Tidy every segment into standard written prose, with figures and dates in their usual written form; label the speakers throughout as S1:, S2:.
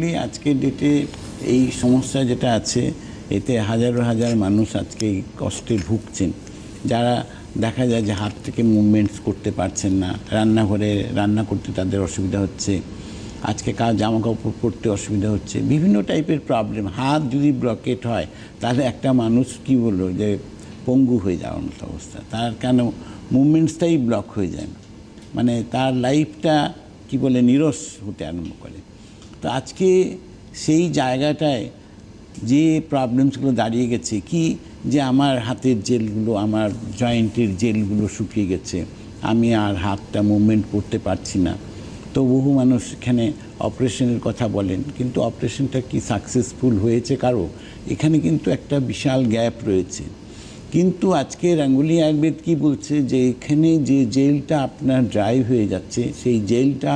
S1: Definitely আজকের ডেটে এই সমস্যা যেটা আছে এতে হাজার হাজার মানুষ আজকে এই কষ্টে ভুগছেন, যারা দেখা যায় যে হাত থেকে মুভমেন্টস করতে পারছেন না, রান্নাঘরে রান্না করতে তাদের অসুবিধা হচ্ছে, আজকে জামা কাপড় পরতে অসুবিধা হচ্ছে, বিভিন্ন টাইপের প্রবলেম। হাত যদি ব্লকেট হয় তাহলে একটা মানুষ কি বললো যে পঙ্গু হয়ে যাওয়ার মতো অবস্থা, তার কেন মুভমেন্টসটাই ব্লক হয়ে যায়, মানে তার লাইফটা কি বলে নিরস হতে আরম্ভ করে। তো আজকে সেই জায়গাটায় যে প্রবলেমসগুলো দাঁড়িয়ে গেছে কি, যে আমার হাতের জেলগুলো, আমার জয়েন্টের জেলগুলো শুকিয়ে গেছে, আমি আর হাতটা মুভমেন্ট করতে পারছি না। তো বহু মানুষ এখানে অপারেশনের কথা বলেন, কিন্তু অপারেশনটা কি সাকসেসফুল হয়েছে কারো? এখানে কিন্তু একটা বিশাল গ্যাপ রয়েছে। কিন্তু আজকে গাঙ্গুলি আয়ুর্বেদ কি বলছে, যে এখানে যে জেলটা আপনার ড্রাই হয়ে যাচ্ছে, সেই জেলটা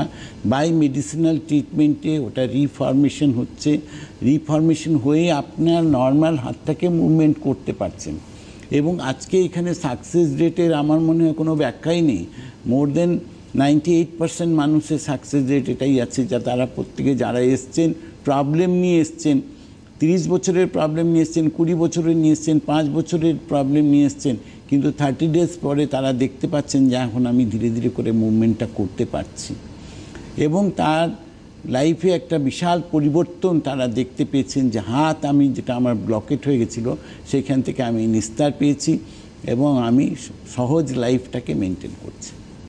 S1: বাই মেডিসিনাল ট্রিটমেন্টে ওটা রিফর্মেশন হচ্ছে, রিফর্মেশন হয়ে আপনার নর্মাল হাতটাকে মুভমেন্ট করতে পারছেন। এবং আজকে এখানে সাকসেস রেটের আমার মনে হয় কোনো ব্যাখ্যাই নেই। মোর দেন 98% মানুষের সাকসেস রেট এটাই আছে, যা তারা প্রত্যেকে যারা এসছেন প্রবলেম নিয়ে এসছেন, 30 বছরের প্রবলেম নিয়ে এসছেন, 20 বছরের নিয়ে এসছেন, 5 বছরের প্রবলেম নিয়ে এসছেন, কিন্তু 30 ডেজ পরে তারা দেখতে পাচ্ছেন যে এখন আমি ধীরে ধীরে করে মুভমেন্টটা করতে পারছি, এবং তার লাইফে একটা বিশাল পরিবর্তন তারা দেখতে পেয়েছেন, যে হাত আমি যেটা আমার ব্লকেট হয়ে গেছিলো সেখান থেকে আমি নিস্তার পেয়েছি এবং আমি সহজ লাইফটাকে মেনটেন করছি।